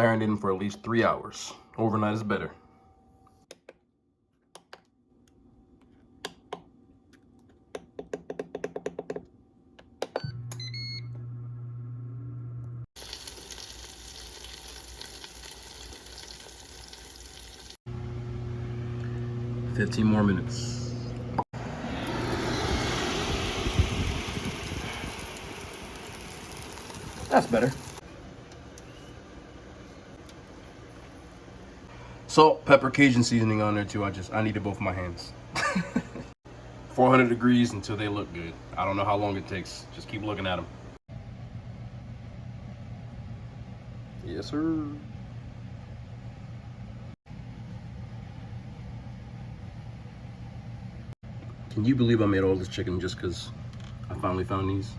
marinating for at least 3 hours. Overnight is better. "15 more minutes. That's better. Salt, pepper, Cajun seasoning on there too. I needed both my hands. 400 degrees until they look good. I don't know how long it takes. Just keep looking at them. Yes, sir. Can you believe I made all this chicken just because I finally found these?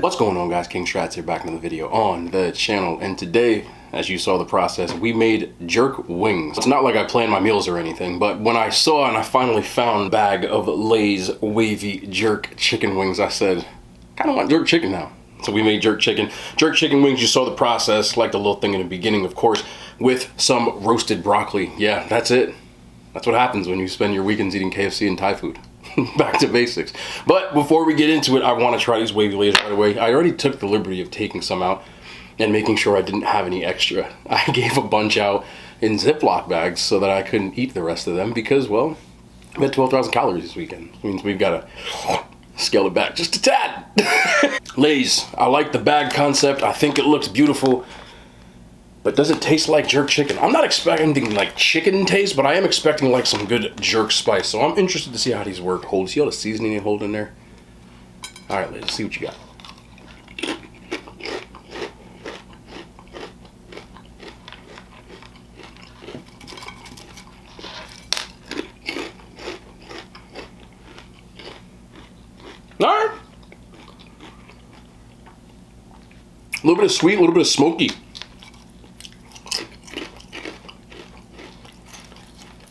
What's going on, guys? King Strats here, back in the video on the channel, and today, as you saw the process, we made jerk wings. It's not like I planned my meals or anything, but when I saw and I finally found a bag of Lay's wavy jerk chicken wings, I said, I kind of want jerk chicken now. So we made jerk chicken. Jerk chicken wings, you saw the process, like the little thing in the beginning, of course, with some roasted broccoli. Yeah, that's it. That's what happens when you spend your weekends eating KFC and Thai food. Back to basics. But before we get into it, I want to try these wavy Lays right away. I already took the liberty of taking some out and making sure I didn't have any extra. I gave a bunch out in Ziploc bags so that I couldn't eat the rest of them because, well, I'm at 12,000 calories this weekend. Which means we've got to scale it back just a tad. Lay's, I like the bag concept. I think it looks beautiful. But does it taste like jerk chicken? I'm not expecting like chicken taste, but I am expecting like some good jerk spice. So I'm interested to see how these work. See all the seasoning they hold in there? All right, let's see what you got. All right. A little bit of sweet, a little bit of smoky.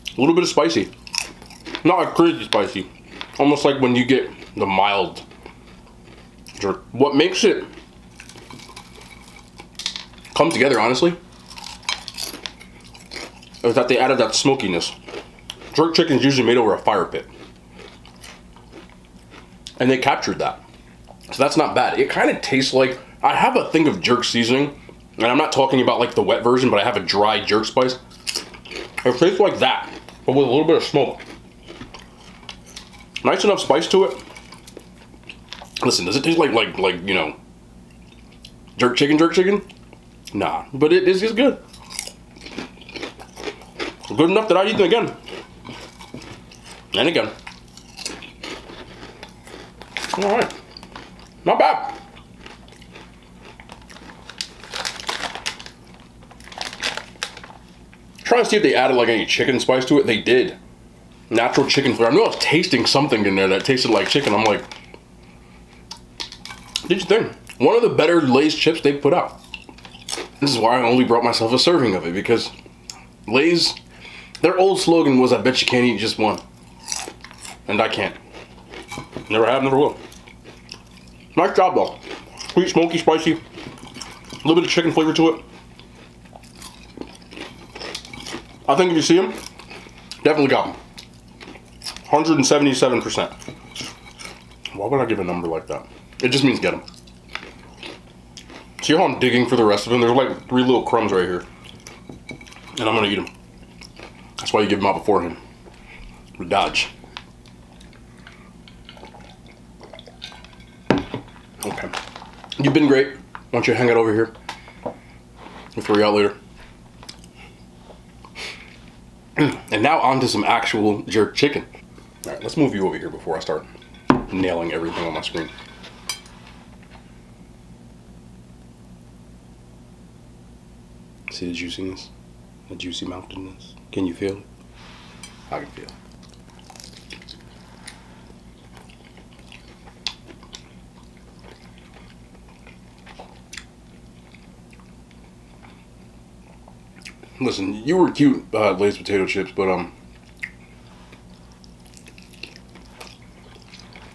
A little bit of spicy. Not like crazy spicy. Almost like when you get the mild jerk. What makes it come together, honestly, is that they added that smokiness. Jerk chicken is usually made over a fire pit. And they captured that. So that's not bad. It kind of tastes like, I have a thing of jerk seasoning, and I'm not talking about like the wet version, but I have a dry jerk spice. It tastes like that, but with a little bit of smoke. Nice enough spice to it. Listen, does it taste like you know, jerk chicken? Nah, but it is good. Good enough that I'd eat them again. And again. Alright. Not bad. Trying to see if they added like any chicken spice to it. They did. Natural chicken flavor. I knew I was tasting something in there that tasted like chicken. I'm like, did you think? One of the better Lay's chips they've put out. This is why I only brought myself a serving of it, because Lay's, their old slogan was, I bet you can't eat just one. And I can't. Never have, never will. Nice job though. Sweet, smoky, spicy. A little bit of chicken flavor to it. I think if you see them, definitely got them. 177%. Why would I give a number like that? It just means get them. See how I'm digging for the rest of them? There's like 3 little crumbs right here. And I'm gonna eat them. That's why you give them out beforehand. Dodge. Okay. You've been great. Why don't you hang out over here? We'll throw you out later. And now on to some actual jerk chicken. All right, let's move you over here before I start nailing everything on my screen. See the juiciness? The juicy mountainess? Can you feel it? I can feel it. Listen, you were cute, Lay's potato chips, but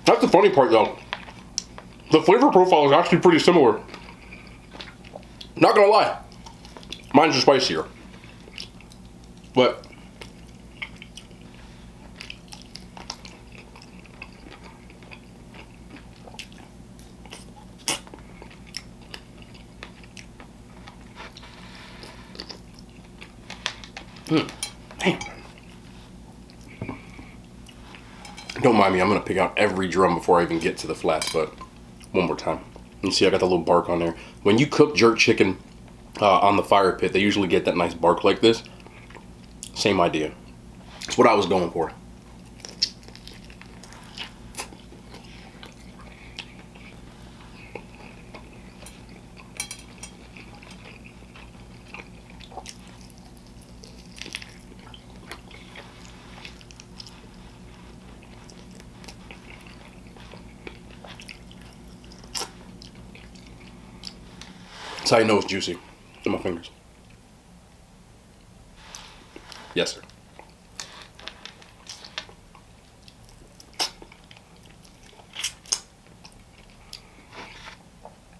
that's the funny part though. The flavor profile is actually pretty similar. Not gonna lie. Mine's just spicier. But man. Don't mind me, I'm gonna pick out every drum before I even get to the flats, but one more time. You see I got the little bark on there. When you cook jerk chicken on the fire pit, they usually get that nice bark like this. Same idea. That's what I was going for. That's how you know it's juicy. In my fingers. Yes, sir.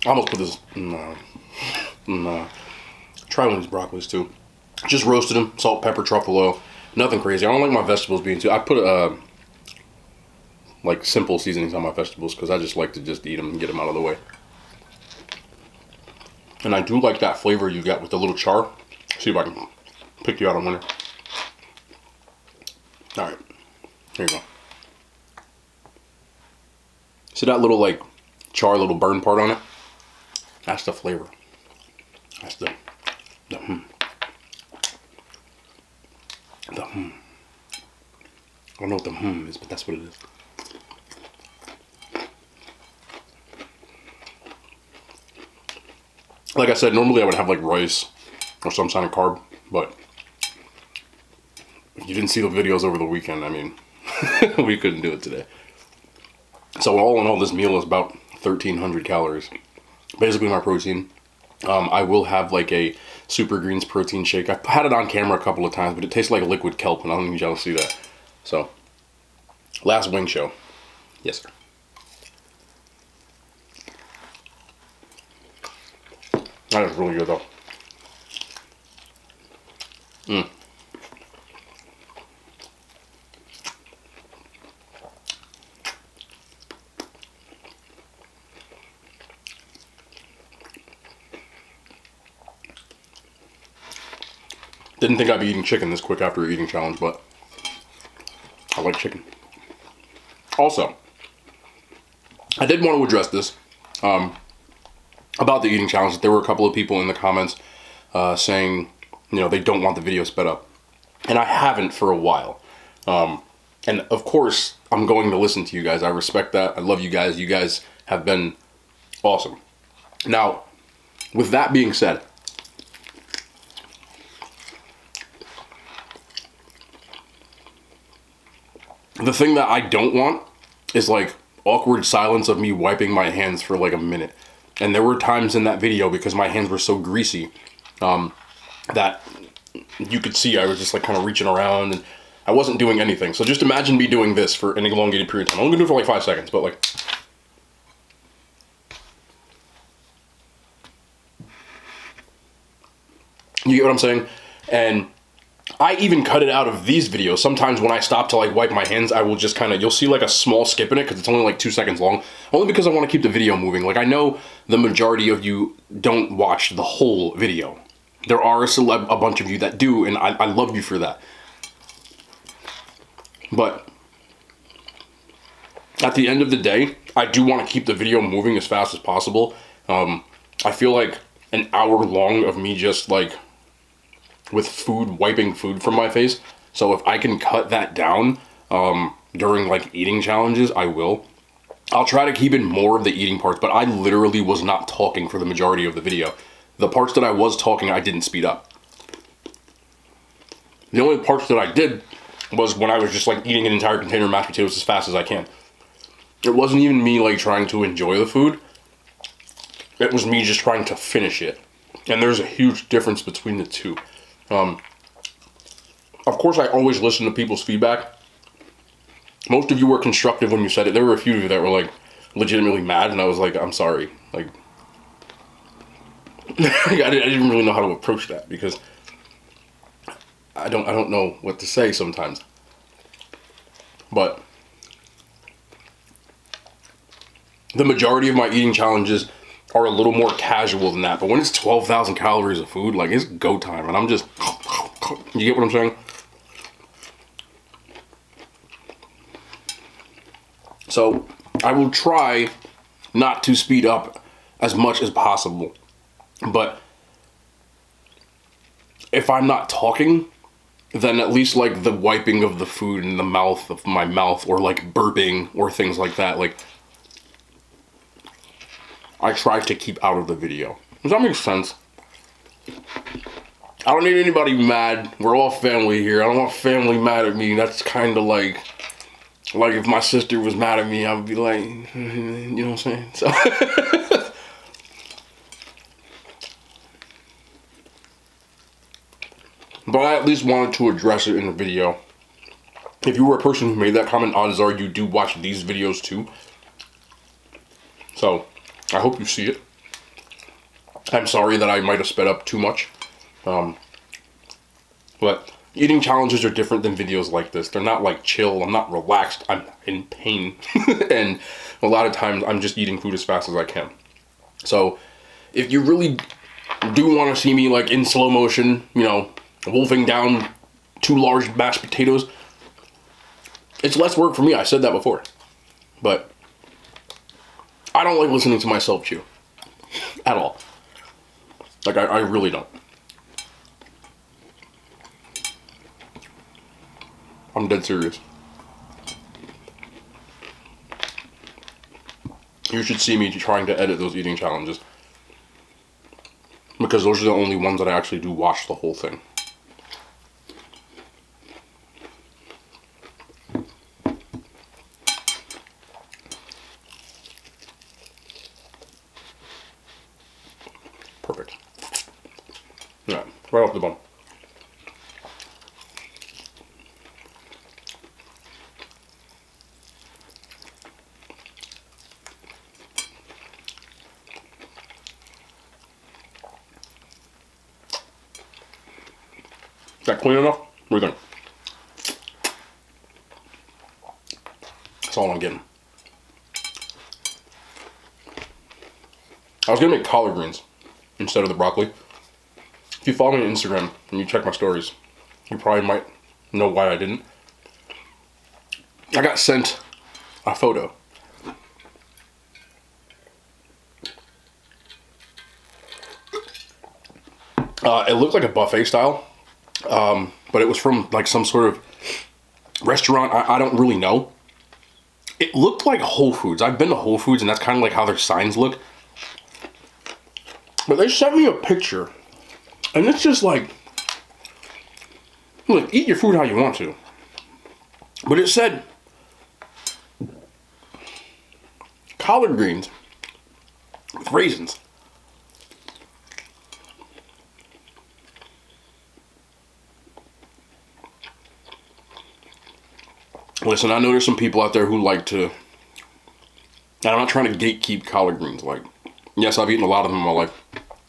I almost put this try one of these broccolis too. Just roasted them, salt, pepper, truffle oil. Nothing crazy. I don't like my vegetables being too. I put like simple seasonings on my vegetables because I just like to just eat them and get them out of the way. And I do like that flavor you get with the little char. See if I can pick you out on winner. All right, here you go. See that little like char, little burn part on it? That's the flavor. That's the I don't know what the is, but that's what it is. Like I said, normally I would have like rice or some kind of carb, but if you didn't see the videos over the weekend, I mean, we couldn't do it today. So all in all, this meal is about 1,300 calories. Basically my protein. I will have like a Super Greens protein shake. I've had it on camera a couple of times, but it tastes like liquid kelp, and I don't think y'all see that. So, last wing show. Yes, sir. That is really good though. Didn't think I'd be eating chicken this quick after an eating challenge, but I like chicken. Also, I did want to address this about the eating challenge. There were a couple of people in the comments saying, you know, they don't want the video sped up. And I haven't for a while. And of course, I'm going to listen to you guys. I respect that. I love you guys. You guys have been awesome. Now, with that being said, the thing that I don't want is like awkward silence of me wiping my hands for like a minute. And there were times in that video, because my hands were so greasy, that you could see I was just like kind of reaching around and I wasn't doing anything. So just imagine me doing this for an elongated period of time. I'm only gonna do it for like 5 seconds, but like. You get what I'm saying? And I even cut it out of these videos. Sometimes when I stop to like wipe my hands, I will just kind of, you'll see like a small skip in it because it's only like 2 seconds long. Only because I want to keep the video moving. Like I know the majority of you don't watch the whole video. There are a bunch of you that do, and I love you for that. But at the end of the day, I do want to keep the video moving as fast as possible. I feel like an hour long of me just like with food, wiping food from my face. So if I can cut that down during like eating challenges, I will. I'll try to keep in more of the eating parts, but I literally was not talking for the majority of the video. The parts that I was talking, I didn't speed up. The only parts that I did was when I was just like eating an entire container of mashed potatoes as fast as I can. It wasn't even me like trying to enjoy the food. It was me just trying to finish it. And there's a huge difference between the two. Of course, I always listen to people's feedback. Most of you were constructive when you said it. There were a few of you that were like legitimately mad, and I was like, I'm sorry. Like, I didn't really know how to approach that because I don't know what to say sometimes. But the majority of my eating challenges are a little more casual than that. But when it's 12,000 calories of food, like, it's go time. And I'm just, you get what I'm saying? So I will try not to speed up as much as possible. But if I'm not talking, then at least like the wiping of the food in the mouth of my mouth, or like burping or things like that, like, I try to keep out of the video. Does that make sense? I don't need anybody mad. We're all family here. I don't want family mad at me. That's kind of like if my sister was mad at me, I would be like, you know what I'm saying? So but I at least wanted to address it in the video. If you were a person who made that comment, odds are you do watch these videos too. So I hope you see it. I'm sorry that I might have sped up too much. But eating challenges are different than videos like this. They're not like chill. I'm not relaxed. I'm in pain. And a lot of times I'm just eating food as fast as I can. So if you really do want to see me like in slow motion, you know, wolfing down 2 large mashed potatoes, it's less work for me. I said that before. But I don't like listening to myself chew. At all. Like, I really don't. I'm dead serious. You should see me trying to edit those eating challenges. Because those are the only ones that I actually do watch the whole thing. Perfect. Yeah, right off the bone. Is that clean enough? What do you think? That's all I'm getting. I was gonna make collard greens instead of the broccoli. If you follow me on Instagram and you check my stories, you probably might know why I didn't. I got sent a photo. It looked like a buffet style, but it was from like some sort of restaurant. I don't really know. It looked like Whole Foods. I've been to Whole Foods and that's kind of like how their signs look. But they sent me a picture and it's just like, look, eat your food how you want to. But it said collard greens with raisins. Listen, I know there's some people out there who like to, and I'm not trying to gatekeep collard greens. Like, yes, I've eaten a lot of them in my life.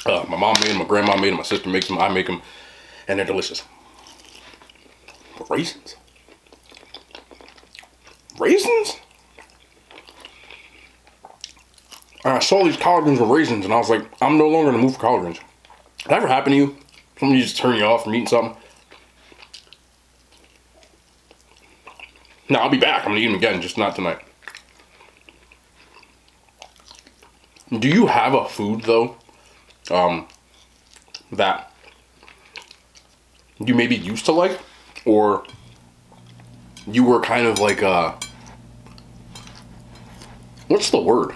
My mom made them, my grandma made them, my sister makes them, I make them, and they're delicious. But raisins? Raisins? And I saw these collard greens with raisins, and I was like, I'm no longer in the mood for collard greens. Did that ever happen to you? Somebody just turn you off from eating something? No, I'll be back. I'm gonna eat them again, just not tonight. Do you have a food though, that you maybe used to like, or you were kind of like what's the word?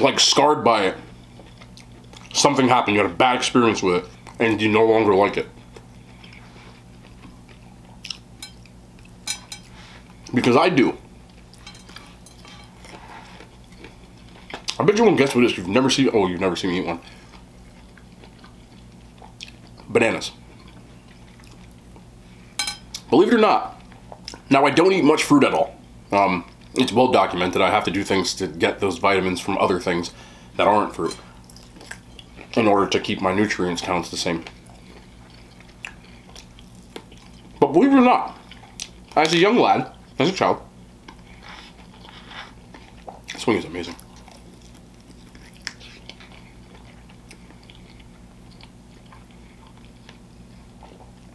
Like scarred by it. Something happened, you had a bad experience with it, and you no longer like it. Because I do. I bet you won't guess what it is. You've never seen me eat one. Bananas. Believe it or not. Now, I don't eat much fruit at all. It's well documented. I have to do things to get those vitamins from other things that aren't fruit. in order to keep my nutrients counts the same. But believe it or not, as a young lad, as a child, this wing is amazing.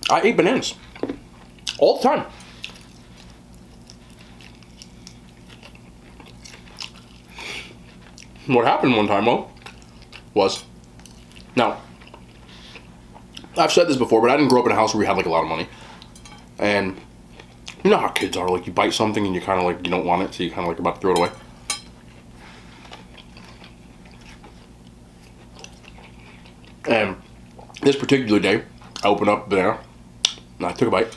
I ate bananas all the time. What happened one time, though, was, now, I've said this before, but I didn't grow up in a house where we had like a lot of money. And you know how kids are, like you bite something and you kind of like, you don't want it, so you kind of like about to throw it away. And this particular day, I opened up a banana and I took a bite.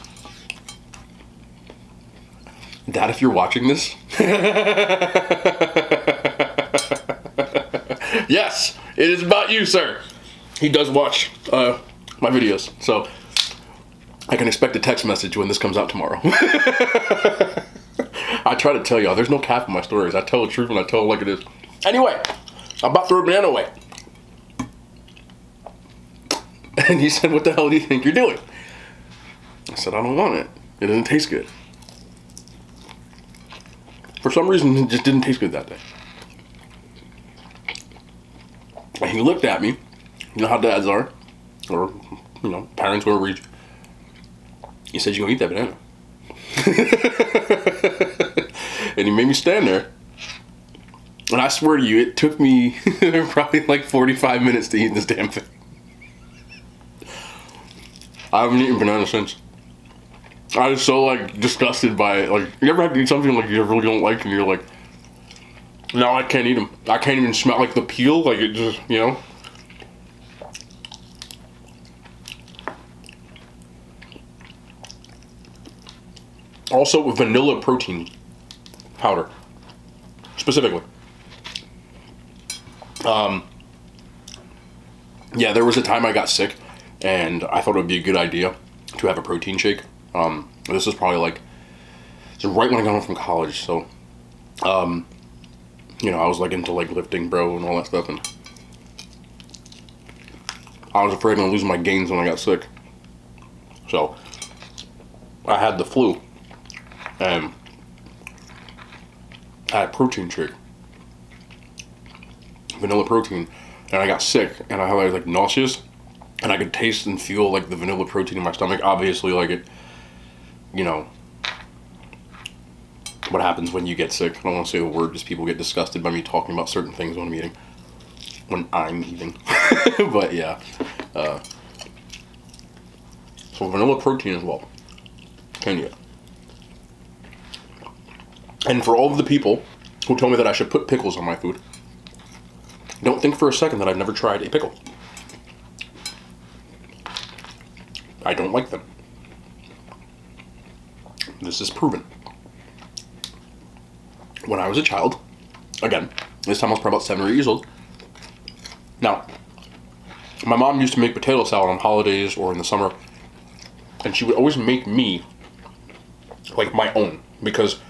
Dad, if you're watching this, yes, it is about you, sir. He does watch my videos, so I can expect a text message when this comes out tomorrow. I try to tell y'all, there's no cap in my stories. I tell the truth and I tell it like it is. Anyway, I'm about to throw a banana away. And he said, what the hell do you think you're doing? I said, I don't want it. It doesn't taste good. For some reason, it just didn't taste good that day. And he looked at me. You know how dads are. Or, you know, parents will read. He said, you gonna eat that banana? And he made me stand there. And I swear to you, it took me probably like 45 minutes to eat this damn thing. I haven't eaten banana since. I was so like disgusted by it. Like, you ever have to eat something like you really don't like and you're like, no, I can't eat them. I can't even smell like the peel. Like it just, you know. Also vanilla protein powder, specifically. Yeah, there was a time I got sick and I thought it would be a good idea to have a protein shake. This is probably like, it's right when I got home from college, so, you know, I was like into like lifting, bro, and all that stuff, and I was afraid of losing my gains when I got sick. So, I had the flu, and I had a protein shake, vanilla protein, and I got sick, and I was like nauseous, and I could taste and feel like the vanilla protein in my stomach. Obviously, like it, you know, what happens when you get sick. I don't want to say the word because people get disgusted by me talking about certain things when I'm eating. When I'm eating. But yeah. So vanilla protein as well. Can you? And for all of the people who told me that I should put pickles on my food, don't think for a second that I've never tried a pickle. I don't like them. This is proven. When I was a child, again, this time I was probably about 7 or 8 years old. Now, my mom used to make potato salad on holidays or in the summer, and she would always make me like my own because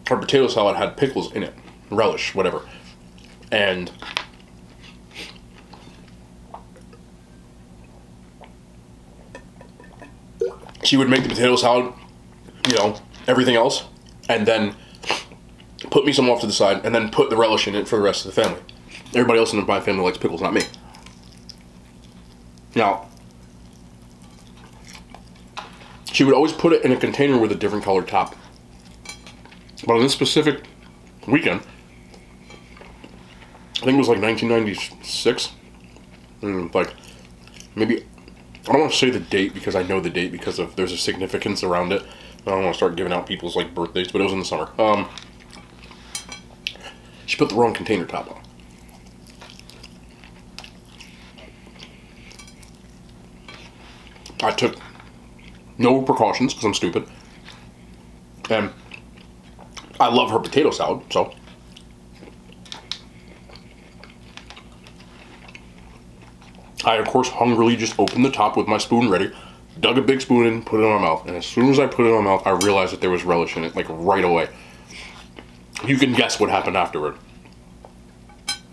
her potato salad had pickles in it, relish, whatever. And she would make the potato salad, you know, everything else, and then put me some off to the side, and then put the relish in it for the rest of the family. Everybody else in my family likes pickles, not me. Now, she would always put it in a container with a different colored top. But on this specific weekend, I think it was like 1996, like maybe, I don't want to say the date because I know the date because of there's a significance around it. I don't want to start giving out people's like birthdays, but it was in the summer. She put the wrong container top on. I took no precautions because I'm stupid. And I love her potato salad, so I, of course, hungrily just opened the top with my spoon ready, dug a big spoon in, put it in my mouth, and as soon as I put it in my mouth, I realized that there was relish in it, like right away. You can guess what happened afterward.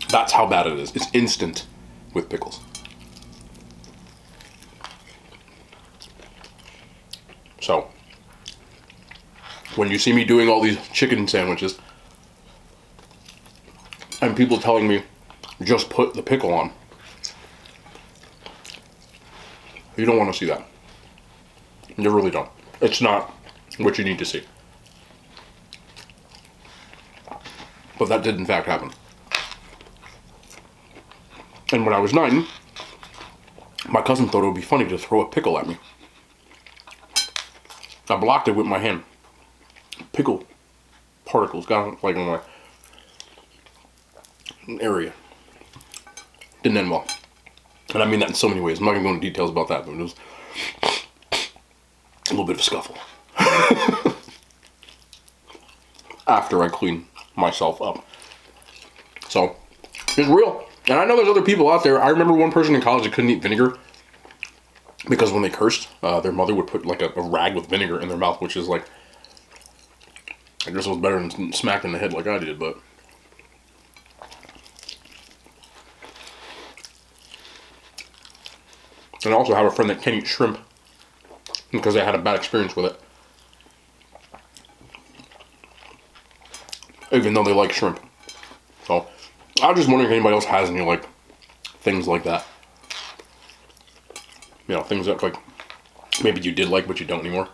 That's how bad it is. It's instant with pickles. when you see me doing all these chicken sandwiches and people telling me, just put the pickle on. You don't want to see that. You really don't. It's not what you need to see. But that did in fact happen. And when I was 9, my cousin thought it would be funny to throw a pickle at me. I blocked it with my hand. Pickle particles got like in my area. Didn't end well. And I mean that in so many ways. I'm not going to go into details about that, but it was a little bit of a scuffle. After I cleaned myself up. So, it's real. And I know there's other people out there. I remember one person in college that couldn't eat vinegar because when they cursed, their mother would put like a rag with vinegar in their mouth, which is like, I guess it was better than smacked in the head like I did, but. And I also have a friend that can't eat shrimp because they had a bad experience with it. Even though they like shrimp. So, I was just wondering if anybody else has any, like, things like that. You know, things that, like, maybe you did like, but you don't anymore.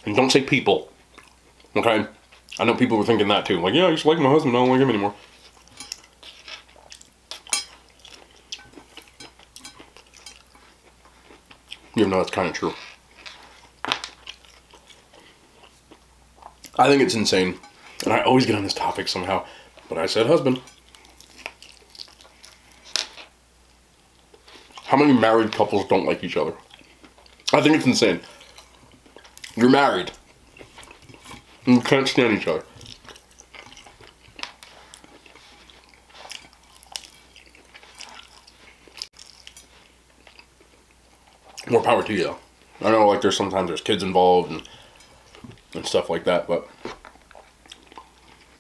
And don't say people. Okay? I know people were thinking that, too. Like, yeah, I used to like my husband, I don't like him anymore. Even though that's kind of true. I think it's insane. And I always get on this topic somehow. But I said husband. How many married couples don't like each other? I think it's insane. You're married. And you can't stand each other. More power to you, though. I know, like, sometimes there's kids involved and stuff like that, but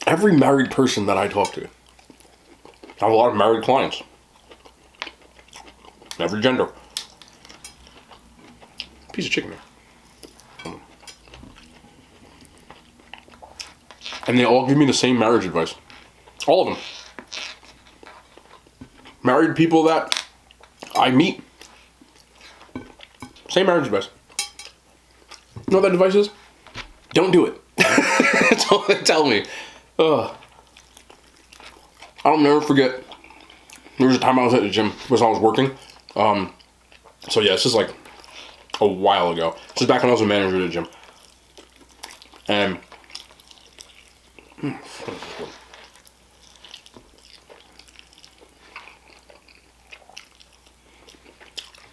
every married person that I talk to, I have a lot of married clients. Every gender. Piece of chicken there. And they all give me the same marriage advice. All of them. Married people that I meet. Same marriage advice. You know what that advice is? Don't do it. That's all they tell me. Ugh. I'll never forget. There was a time I was at the gym because I was working. So yeah, this is like a while ago. This is back when I was a manager at the gym. And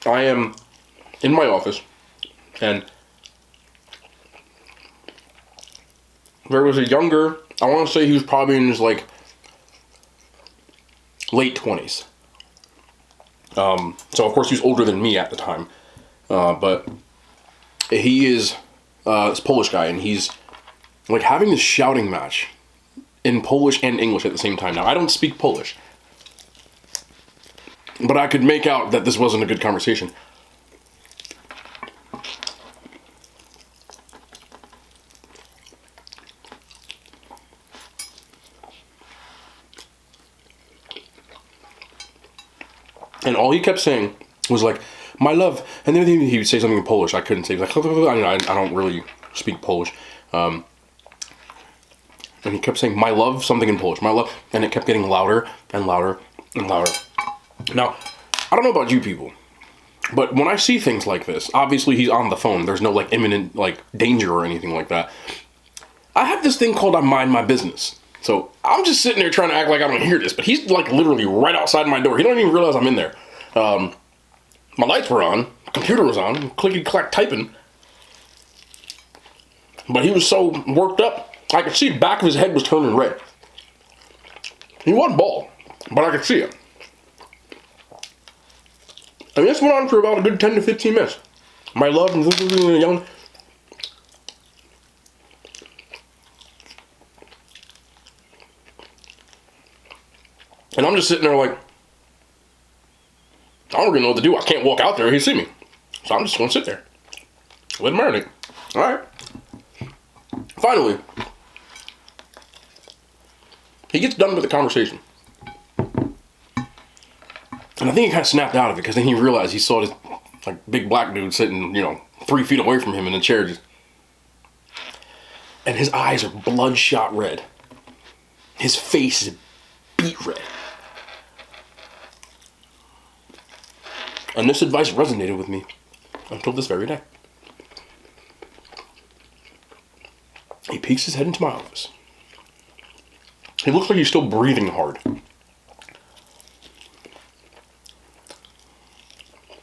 I am in my office, and there was a younger, I want to say he was probably in his like late 20s. So of course he was older than me at the time, but he is this Polish guy, and he's like having this shouting match in Polish and English at the same time. Now I don't speak Polish, but I could make out that this wasn't a good conversation. And all he kept saying was like, my love. And then he would say something in Polish. I couldn't say. He was like, I don't really speak Polish. And he kept saying, my love, something in Polish. My love. And it kept getting louder and louder and louder. Now, I don't know about you people, but when I see things like this, obviously he's on the phone. There's no like imminent like danger or anything like that. I have this thing called I mind my business. So I'm just sitting there trying to act like I don't hear this, but he's like literally right outside my door. He don't even realize I'm in there. My lights were on, computer was on, clickety clack typing. But he was so worked up, I could see the back of his head was turning red. He wasn't bald, but I could see it. And this went on for about a good 10 to 15 minutes. My love and young. And I'm just sitting there like, I don't really know what to do. I can't walk out there. He'd see me. So I'm just going to sit there. Let him marinate. All right. finally, he gets done with the conversation. And I think he kind of snapped out of it because then he realized he saw this like big black dude sitting, 3 feet away from him in a chair, and his eyes are bloodshot red. His face is beet red. And this advice resonated with me until this very day. He peeks his head into my office. He looks like he's still breathing hard. And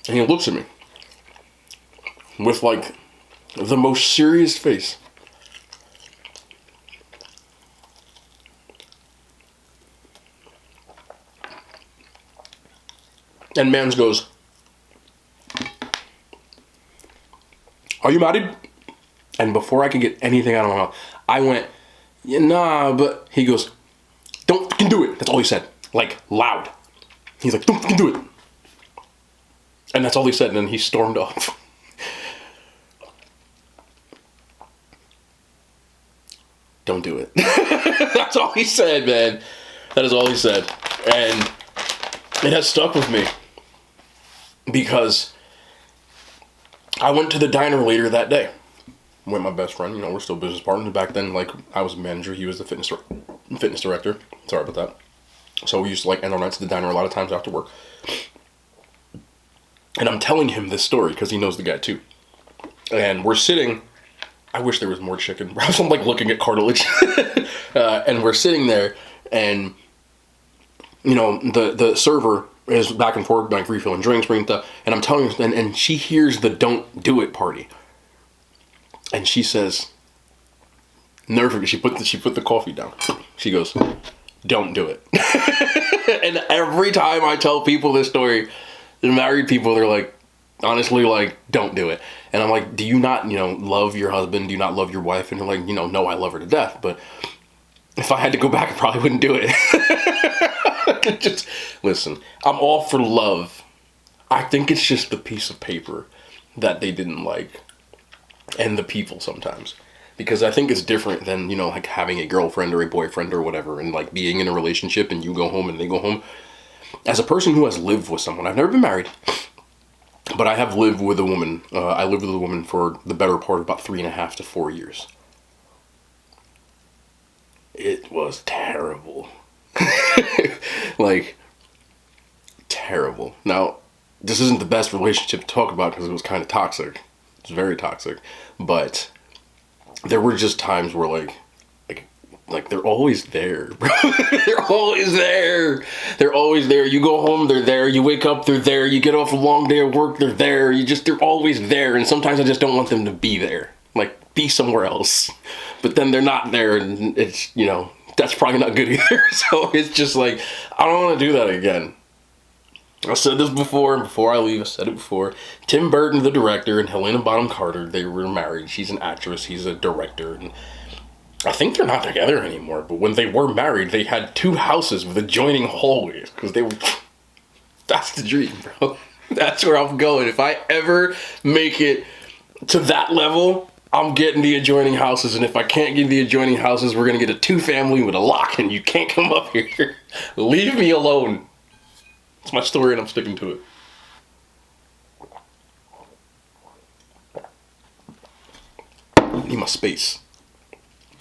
he looks at me with like the most serious face. And Mans goes, "Are you married?" And before I could get anything out of my mouth, I went, "Yeah, nah," but he goes, "Don't fucking do it." That's all he said. Like, loud. He's like, "Don't fucking do it." And that's all he said, and then he stormed off. Don't do it. That's all he said, man. That is all he said. And it has stuck with me. Because I went to the diner later that day with my best friend. We're still business partners. Back then, like, I was a manager. He was the fitness director. Sorry about that. So we used to, like, end our nights at the diner a lot of times after work. And I'm telling him this story because he knows the guy too. And we're sitting. I wish there was more chicken. Perhaps I'm like looking at cartilage. And we're sitting there, and the server is back and forth, like refilling drinks, bringing stuff. And I'm telling her, and she hears the "don't do it" party, and she says, never forget. She put the coffee down. She goes, "Don't do it." And every time I tell people this story, the married people, they're like, honestly, like, "Don't do it." And I'm like, "Do you not, love your husband? Do you not love your wife?" And they're like, "No, I love her to death. But if I had to go back, I probably wouldn't do it." Just listen, I'm all for love. I think it's just the piece of paper that they didn't like, and the people sometimes. Because I think it's different than, like having a girlfriend or a boyfriend or whatever, and like being in a relationship and you go home and they go home. As a person who has lived with someone, I've never been married, but I have lived with a woman. I lived with a woman for the better part of about 3.5 to 4 years. It was terrible. Like, terrible. Now, this isn't the best relationship to talk about because it was kind of toxic. It's very toxic. But there were just times where like they're always there, bro. They're always there. They're always there. You go home, they're there. You wake up, they're there. You get off a long day of work, they're there. They're always there. And sometimes I just don't want them to be there. Like, be somewhere else. But then they're not there, and it's, that's probably not good either. So it's just like, I don't want to do that again. I said this before, and before I leave, I said it before. Tim Burton, the director, and Helena Bonham Carter, they were married. She's an actress, he's a director, and I think they're not together anymore. But when they were married, they had 2 houses with adjoining hallways, because they were, that's the dream, bro. That's where I'm going. If I ever make it to that level, I'm getting the adjoining houses, and if I can't get the adjoining houses, we're gonna get a 2-family with a lock, and you can't come up here. Leave me alone. It's my story, and I'm sticking to it. I need my space.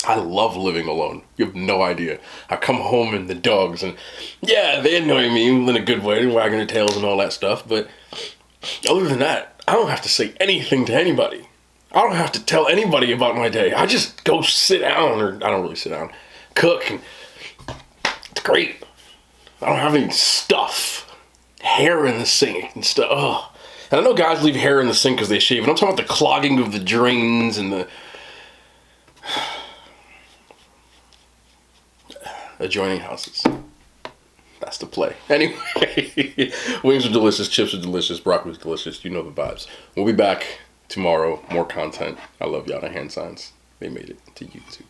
I love living alone. You have no idea. I come home and the dogs, and yeah, they annoy me in a good way, wagging their tails and all that stuff, but other than that, I don't have to say anything to anybody. I don't have to tell anybody about my day. I just go sit down, or I don't really sit down, cook, and it's great. I don't have any stuff, hair in the sink and stuff. Ugh. And I know guys leave hair in the sink because they shave, and I'm talking about the clogging of the drains and the adjoining houses. That's the play. Anyway, wings are delicious, chips are delicious, broccoli's delicious. You know the vibes. We'll be back tomorrow. More content. I love y'all. The hand signs. They made it to YouTube.